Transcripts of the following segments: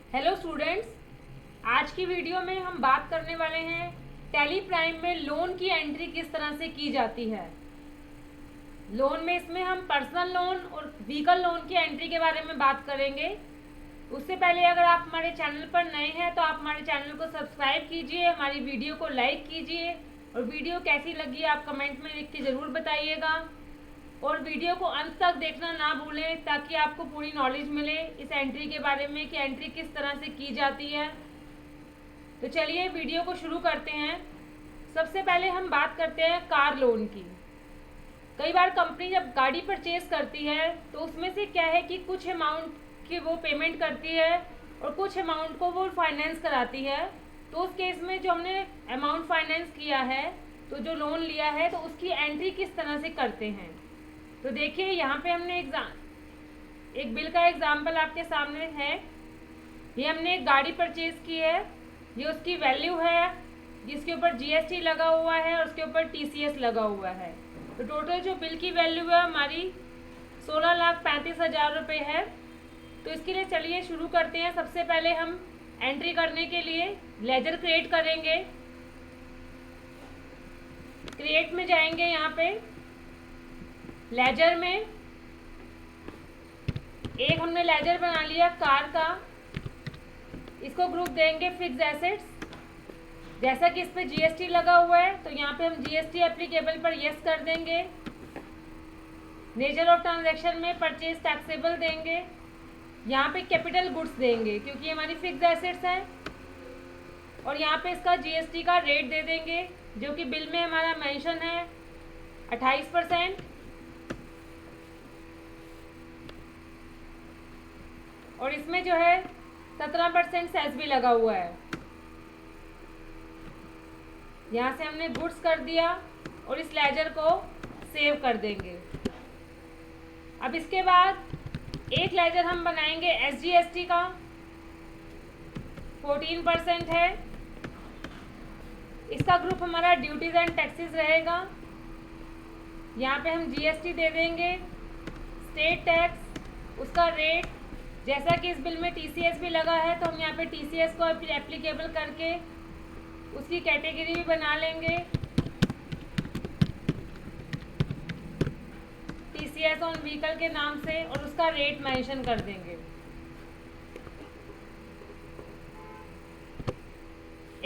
Hello students, आज की video में हम बात करने वाले हैं टैली प्राइम में लोन की एंट्री किस तरह से की जाती है। लोन में इसमें हम पर्सनल लोन और व्हीकल लोन की एंट्री के बारे में बात करेंगे। उससे पहले अगर आप हमारे चैनल पर नए हैं तो आप हमारे चैनल को सब्सक्राइब कीजिए, हमारी वीडियो को लाइक कीजिए और वीडियो कैसी लगी आप कमेंट में लिख के ज़रूर बताइएगा। और वीडियो को अंत तक देखना ना भूलें ताकि आपको पूरी नॉलेज मिले इस एंट्री के बारे में कि एंट्री किस तरह से की जाती है। तो चलिए वीडियो को शुरू करते हैं। सबसे पहले हम बात करते हैं कार लोन की। कई बार कंपनी जब गाड़ी परचेज करती है तो उसमें से क्या है कि कुछ अमाउंट की वो पेमेंट करती है और कुछ अमाउंट को वो फाइनेंस कराती है। तो उस केस में जो हमने अमाउंट फाइनेंस किया है, तो जो लोन लिया है, तो उसकी एंट्री किस तरह से करते हैं। तो देखिए यहाँ पे हमने एक बिल का एग्जाम्पल आपके सामने है। ये हमने एक गाड़ी परचेज की है, ये उसकी वैल्यू है जिसके ऊपर जीएसटी लगा हुआ है और उसके ऊपर टीसीएस लगा हुआ है। तो टोटल जो बिल की वैल्यू है हमारी 16,35,000 रुपये है। तो इसके लिए चलिए शुरू करते हैं। सबसे पहले हम एंट्री करने के लिए लेजर क्रिएट करेंगे। क्रिएट में जाएंगे, यहाँ पे लेजर में एक हमने लेजर बना लिया कार का। इसको ग्रुप देंगे फिक्स एसेट्स। जैसा कि इस पे जीएसटी लगा हुआ है तो यहाँ पे हम जीएसटी एप्लीकेबल पर यस कर देंगे। नेचर ऑफ ट्रांजैक्शन में परचेज टैक्सेबल देंगे। यहाँ पे कैपिटल गुड्स देंगे क्योंकि ये हमारी फिक्स एसेट्स है। और यहाँ पे इसका जीएसटी का रेट दे देंगे जो कि बिल में हमारा मेंशन है 28%। और इसमें जो है 17% सेस भी लगा हुआ है। यहाँ से हमने गुड्स कर दिया और इस लेजर को सेव कर देंगे। अब इसके बाद एक लेजर हम बनाएंगे एसजीएसटी का, 14% है। इसका ग्रुप हमारा ड्यूटीज एंड टैक्सेस रहेगा। यहाँ पे हम जीएसटी दे देंगे, स्टेट टैक्स, उसका रेट। जैसा कि इस बिल में टीसीएस भी लगा है तो हम यहाँ पे टीसीएस को एप्लीकेबल करके उसकी कैटेगरी भी बना लेंगे, टीसीएस ऑन व्हीकल के नाम से, और उसका रेट मेंशन कर देंगे।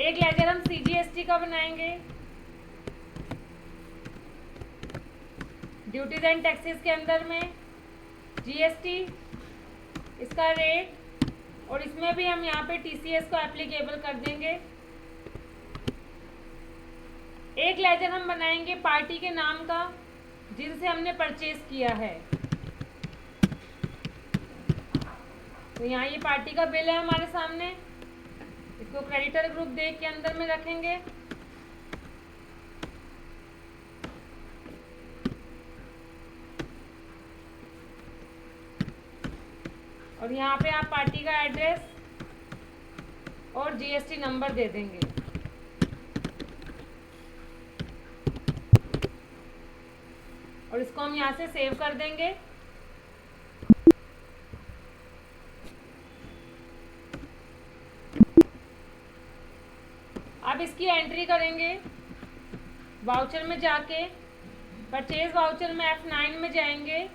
एक लेजर हम सीजीएसटी का बनाएंगे, ड्यूटीज एंड टैक्सेस के अंदर में जीएसटी, इसका रेट, और इसमें भी हम यहाँ पे टीसीएस को एप्लीकेबल कर देंगे। एक लेजर हम बनाएंगे पार्टी के नाम का जिनसे हमने परचेज किया है। तो यहाँ ये पार्टी का बिल है हमारे सामने। इसको क्रेडिटर ग्रुप देख के अंदर में रखेंगे। और यहाँ पे आप पार्टी का एड्रेस और जीएसटी नंबर दे देंगे। और इसको हम यहाँ से सेव कर देंगे। अब इसकी एंट्री करेंगे वाउचर में जाके, परचेज वाउचर में F9 में जाएंगे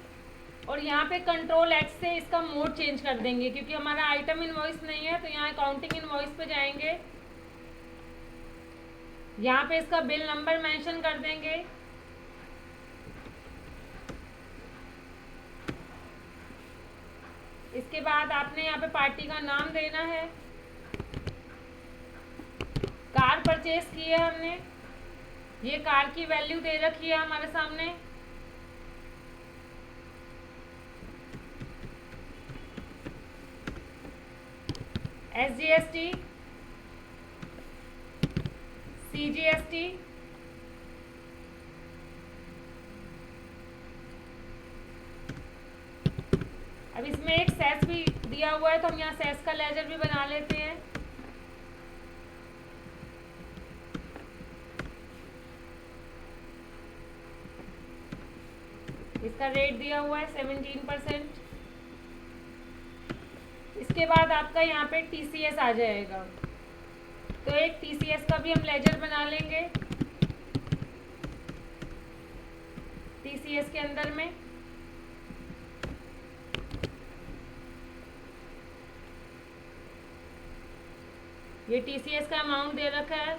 और यहाँ पे कंट्रोल X से इसका मोड चेंज कर देंगे क्योंकि हमारा आइटम इनवॉइस नहीं है। तो यहाँ अकाउंटिंग इनवॉइस पे जाएंगे, यहाँ पे इसका बिल नंबर मेंशन कर देंगे। इसके बाद आपने यहाँ पे पार्टी का नाम देना है। कार परचेज की है हमने, ये कार की वैल्यू दे रखी है हमारे सामने। एसजीएसटी, सीजीएसटी, अब इसमें एक सेस भी दिया हुआ है तो हम यहाँ सेस का लेजर भी बना लेते हैं। इसका रेट दिया हुआ है 17%। इसके बाद आपका यहाँ पे TCS आ जाएगा। तो एक TCS का भी हम लेजर बना लेंगे। TCS के अंदर में ये TCS का अमाउंट दे रखा है।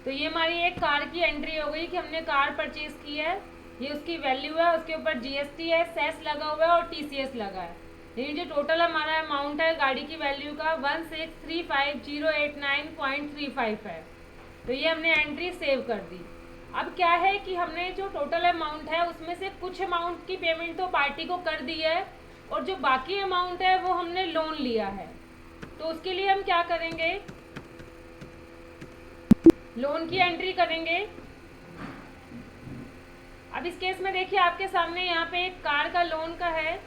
तो ये हमारी एक कार की एंट्री हो गई कि हमने कार परचेज की है, ये उसकी वैल्यू है, उसके ऊपर GST है, सेस लगा हुआ है और TCS लगा है। लेकिन जो टोटल हमारा अमाउंट है गाड़ी की वैल्यू का 1635089.35 है। तो ये हमने एंट्री सेव कर दी। अब क्या है कि हमने जो टोटल अमाउंट है उसमें से कुछ अमाउंट की पेमेंट तो पार्टी को कर दी है और जो बाकी अमाउंट है वो हमने लोन लिया है। तो उसके लिए हम क्या करेंगे, लोन की एंट्री करेंगे। अब इस केस में देखिए आपके सामने यहाँ पे एक कार का लोन का है,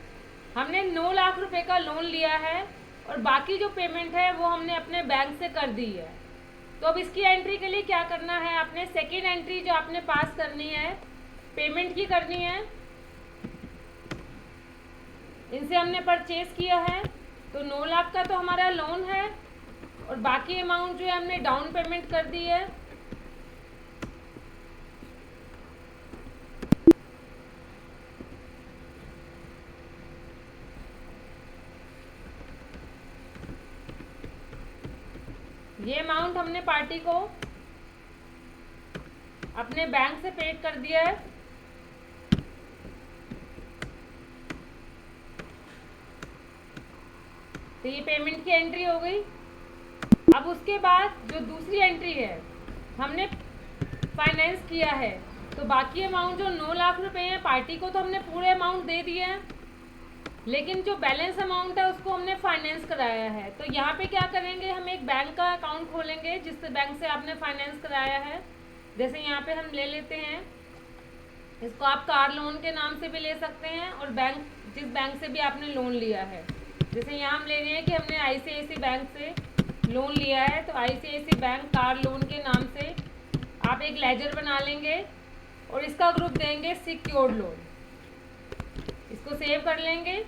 हमने 9 लाख रुपए का लोन लिया है और बाकी जो पेमेंट है वो हमने अपने बैंक से कर दी है। तो अब इसकी एंट्री के लिए क्या करना है, आपने सेकेंड एंट्री जो आपने पास करनी है पेमेंट की करनी है। इनसे हमने परचेज किया है तो 9 लाख का तो हमारा लोन है और बाकी अमाउंट जो है हमने डाउन पेमेंट कर दी है। ये अमाउंट हमने पार्टी को अपने बैंक से पे कर दिया है। तो ये पेमेंट की एंट्री हो गई। अब उसके बाद जो दूसरी एंट्री है, हमने फाइनेंस किया है तो बाकी अमाउंट जो 9 लाख रुपए हैं पार्टी को तो हमने पूरे अमाउंट दे दिए हैं, लेकिन जो बैलेंस अमाउंट है उसको हमने फाइनेंस कराया है। तो यहाँ पे क्या करेंगे, हम एक बैंक का अकाउंट खोलेंगे जिस बैंक से आपने फाइनेंस कराया है। जैसे यहाँ पे हम ले लेते हैं, इसको आप कार लोन के नाम से भी ले सकते हैं और बैंक जिस बैंक से भी आपने लोन लिया है। जैसे यहाँ हम ले रहे हैं कि हमने ICICI बैंक से लोन लिया है, तो ICICI बैंक कार लोन के नाम से आप एक लेजर बना लेंगे और इसका ग्रुप देंगे सिक्योर्ड लोन। इसको सेव कर लेंगे।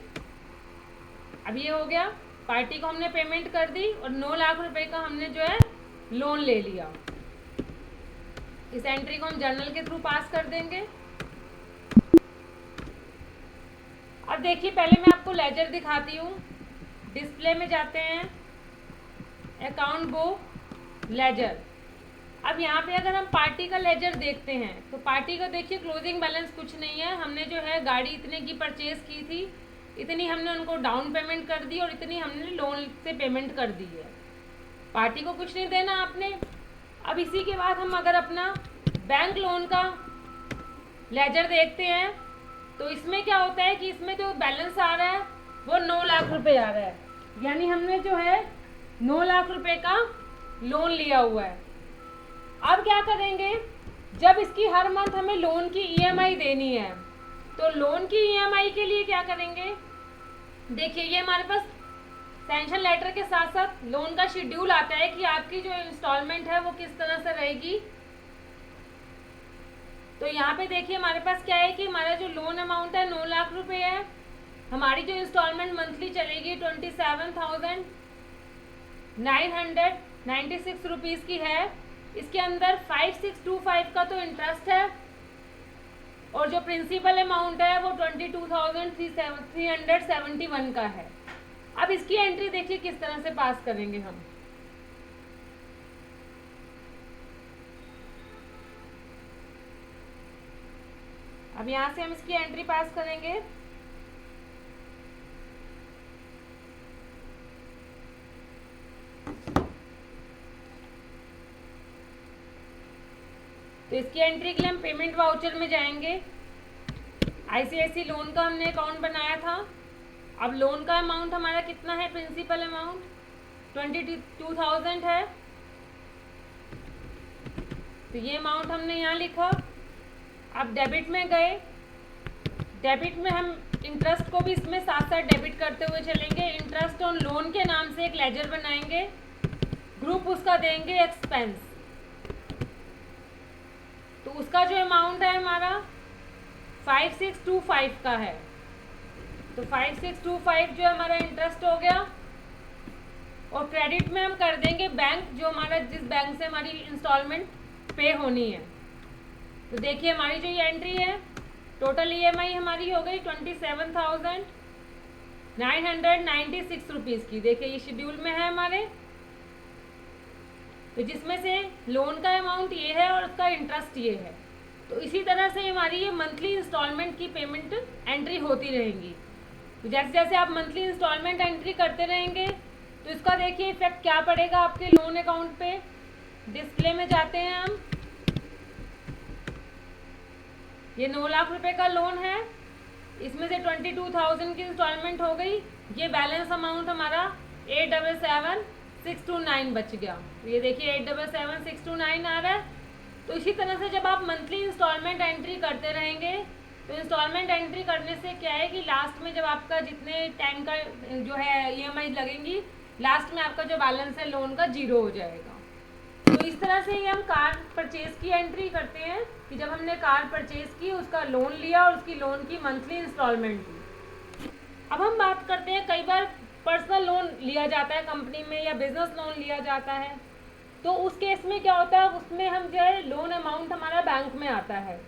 अब ये हो गया, पार्टी को हमने पेमेंट कर दी और 9 लाख रुपए का हमने जो है लोन ले लिया। इस एंट्री को हम जर्नल के थ्रू पास कर देंगे। अब देखिए पहले मैं आपको लेजर दिखाती हूँ। डिस्प्ले में जाते हैं, अकाउंट बुक लेजर। अब यहाँ पे अगर हम पार्टी का लेजर देखते हैं तो पार्टी का देखिए क्लोजिंग बैलेंस कुछ नहीं है। हमने जो है गाड़ी इतने की परचेज की थी, इतनी हमने उनको डाउन पेमेंट कर दी और इतनी हमने लोन से पेमेंट कर दी है। पार्टी को कुछ नहीं देना आपने। अब इसी के बाद हम अगर अपना बैंक लोन का लेजर देखते हैं तो इसमें क्या होता है कि इसमें जो बैलेंस आ रहा है वो 9 लाख रुपए आ रहा है, यानी हमने जो है 9 लाख रुपए का लोन लिया हुआ है। अब क्या करेंगे, जब इसकी हर मंथ हमें लोन की EMI देनी है तो लोन की EMI के लिए क्या करेंगे, देखिए ये हमारे पास सैंक्शन लेटर के साथ साथ लोन का शेड्यूल आता है कि आपकी जो इंस्टॉलमेंट है वो किस तरह से रहेगी। तो यहाँ पे देखिए हमारे पास क्या है कि हमारा जो लोन अमाउंट है 9 लाख रुपए है, हमारी जो इंस्टॉलमेंट मंथली चलेगी 27,996 रुपीज़ की है। इसके अंदर 5625 का तो इंटरेस्ट है और जो प्रिंसिपल अमाउंट है वो 22,371 का है। अब इसकी एंट्री देखिए किस तरह से पास करेंगे हम। अब यहाँ से हम इसकी एंट्री पास करेंगे। तो इसकी एंट्री के लिए हम पेमेंट वाउचर में जाएंगे। ICICI लोन का हमने अकाउंट बनाया था। अब लोन का अमाउंट हमारा कितना है, प्रिंसिपल अमाउंट 22,000 है। तो ये अमाउंट हमने यहाँ लिखा। अब डेबिट में गए डेबिट में हम इंटरेस्ट को भी इसमें साथ साथ डेबिट करते हुए चलेंगे। इंटरेस्ट ऑन लोन के नाम से एक लेजर बनाएंगे, ग्रुप उसका देंगे एक्सपेंस। तो उसका जो अमाउंट है हमारा 5625 का है। तो 5625 जो हमारा इंटरेस्ट हो गया। और क्रेडिट में हम कर देंगे बैंक, जो हमारा जिस बैंक से हमारी इंस्टॉलमेंट पे होनी है। तो देखिए हमारी जो ये एंट्री है, टोटल ईएमआई हमारी हो गई 27,996 रुपीज़ की। देखिए ये शेड्यूल में है हमारे, तो जिसमें से लोन का अमाउंट ये है और उसका इंटरेस्ट ये है। तो इसी तरह से हमारी ये मंथली इंस्टॉलमेंट की पेमेंट एंट्री होती रहेंगी। तो जैसे जैसे आप मंथली इंस्टॉलमेंट एंट्री करते रहेंगे तो इसका देखिए इफेक्ट क्या पड़ेगा आपके लोन अकाउंट पे। डिस्प्ले में जाते हैं हम। ये 9 लाख रुपए का लोन है, इसमें से 22,000 की इंस्टॉलमेंट हो गई। ये बैलेंस अमाउंट हमारा 877,629 बच गया। तो ये देखिए 877,629 आ रहा है। तो इसी तरह से जब आप मंथली इंस्टॉलमेंट एंट्री करते रहेंगे तो इंस्टॉलमेंट एंट्री करने से क्या है कि लास्ट में जब आपका जितने टाइम का जो है ईएमआई लगेंगी, लास्ट में आपका जो बैलेंस है लोन का 0 हो जाएगा। तो इस तरह से ही हम कार परचेज की एंट्री करते हैं कि जब हमने कार परचेज की, उसका लोन लिया और उसकी लोन की मंथली इंस्टॉलमेंट दी। अब हम बात करते हैं, कई बार पर्सनल लोन लिया जाता है कंपनी में या बिजनेस लोन लिया जाता है। तो उस केस में क्या होता है, उसमें हम जो है लोन अमाउंट हमारा बैंक में आता है।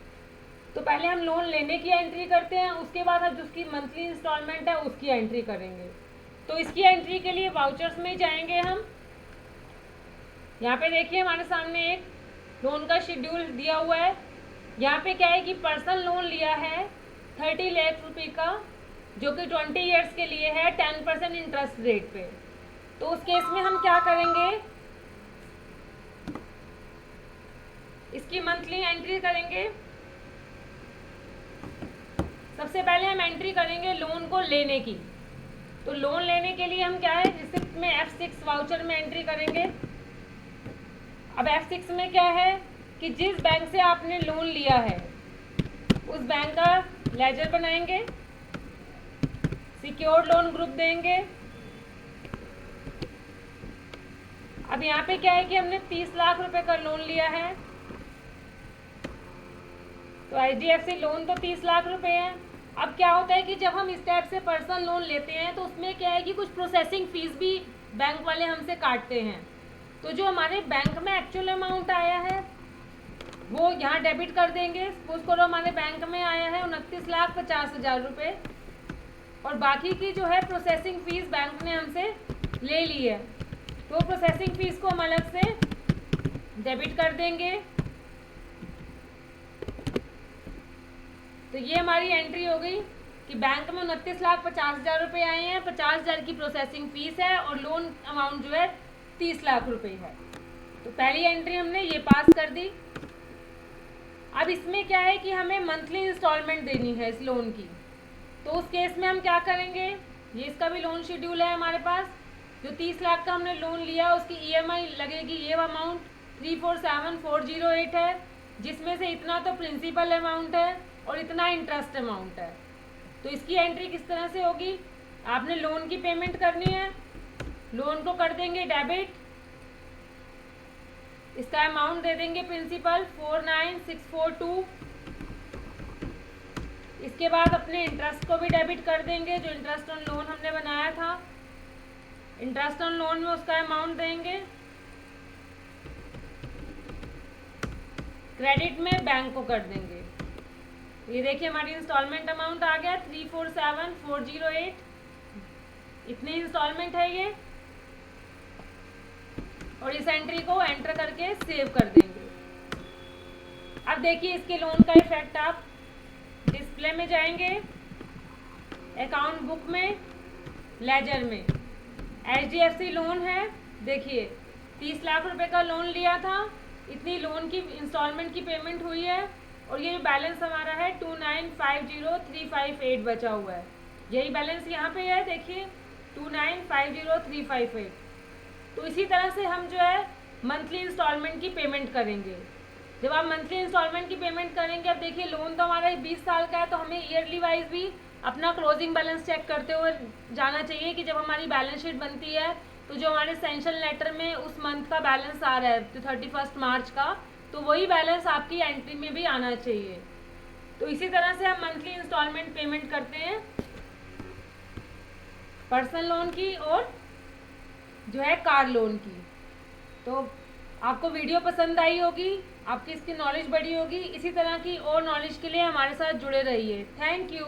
तो पहले हम लोन लेने की एंट्री करते हैं, उसके बाद हम जिसकी मंथली इंस्टॉलमेंट है उसकी एंट्री करेंगे। तो इसकी एंट्री के लिए वाउचर्स में जाएंगे हम। यहाँ पे देखिए हमारे सामने एक लोन का शेड्यूल दिया हुआ है। यहाँ पे क्या है कि पर्सनल लोन लिया है 30 लाख रुपए का, जो कि 20 ईयर्स के लिए है 10% इंटरेस्ट रेट पे। तो उस केस में हम क्या करेंगे, इसकी मंथली एंट्री करेंगे। सबसे पहले हम एंट्री करेंगे लोन को लेने की। तो लोन लेने के लिए हम क्या है, रिसिप्ट में F6 वाउचर में एंट्री करेंगे। अब F6 में क्या है कि जिस बैंक से आपने लोन लिया है उस बैंक का लेजर बनाएंगे, सिक्योर्ड लोन ग्रुप देंगे। अब यहाँ पे क्या है कि हमने 30 लाख रुपए का लोन लिया है। तो HDFC लोन तो 30 लाख रुपए है। अब क्या होता है कि जब हम इस टाइप से पर्सनल लोन लेते हैं तो उसमें क्या है कि कुछ प्रोसेसिंग फीस भी बैंक वाले हमसे काटते हैं। तो जो हमारे बैंक में एक्चुअल अमाउंट आया है वो यहाँ डेबिट कर देंगे। सपोज करो हमारे बैंक में आया है 29,50,000 रुपये और बाकी की जो है प्रोसेसिंग फीस बैंक ने हमसे ले ली है, तो प्रोसेसिंग फीस को हम अलग से डेबिट कर देंगे। तो ये हमारी एंट्री हो गई कि बैंक में 29,50,000 रुपये आए हैं, 50,000 की प्रोसेसिंग फीस है और लोन अमाउंट जो है 30 लाख रुपए है। तो पहली एंट्री हमने ये पास कर दी। अब इसमें क्या है कि हमें मंथली इंस्टॉलमेंट देनी है इस लोन की। तो उस केस में हम क्या करेंगे, ये इसका भी लोन शेड्यूल है हमारे पास। जो 30 लाख का हमने लोन लिया उसकी ईएमआई लगेगी, ये अमाउंट 347,408 है, जिसमें से इतना तो प्रिंसिपल अमाउंट है और इतना इंटरेस्ट अमाउंट है। तो इसकी एंट्री किस तरह से होगी, आपने लोन की पेमेंट करनी है, लोन को कर देंगे डेबिट, इसका अमाउंट दे देंगे प्रिंसिपल 49,642। इसके बाद अपने इंटरेस्ट को भी डेबिट कर देंगे, जो इंटरेस्ट ऑन लोन हमने बनाया था। इंटरेस्ट ऑन लोन में उसका अमाउंट देंगे। क्रेडिट में बैंक को कर देंगे। ये देखिए हमारी इंस्टॉलमेंट अमाउंट आ गया 347,408। इतनी इंस्टॉलमेंट है ये, और इस एंट्री को एंटर करके सेव कर देंगे। अब देखिए इसके लोन का इफेक्ट, आप डिस्प्ले में जाएंगे, अकाउंट बुक में, लेजर में HDFC लोन है। देखिए 30 लाख रुपए का लोन लिया था, इतनी लोन की इंस्टॉलमेंट की पेमेंट हुई है और ये बैलेंस हमारा है 29,50,358 बचा हुआ है। यही बैलेंस यहाँ पे है, देखिए 29,50,358। तो इसी तरह से हम जो है मंथली इंस्टॉलमेंट की पेमेंट करेंगे। जब आप मंथली इंस्टॉलमेंट की पेमेंट करेंगे, अब देखिए लोन तो हमारा 20 साल का है, तो हमें ईयरली वाइज भी अपना क्लोजिंग बैलेंस चेक करते हुए जाना चाहिए कि जब हमारी बैलेंस शीट बनती है तो जो हमारे सैंक्शन लेटर में उस मंथ का बैलेंस आ रहा है तो 31 मार्च का, तो वही बैलेंस आपकी एंट्री में भी आना चाहिए। तो इसी तरह से हम मंथली इंस्टॉलमेंट पेमेंट करते हैं पर्सनल लोन की और जो है कार लोन की। तो आपको वीडियो पसंद आई होगी, आपकी इसकी नॉलेज बढ़ी होगी। इसी तरह की और नॉलेज के लिए हमारे साथ जुड़े रहिए। Thank you.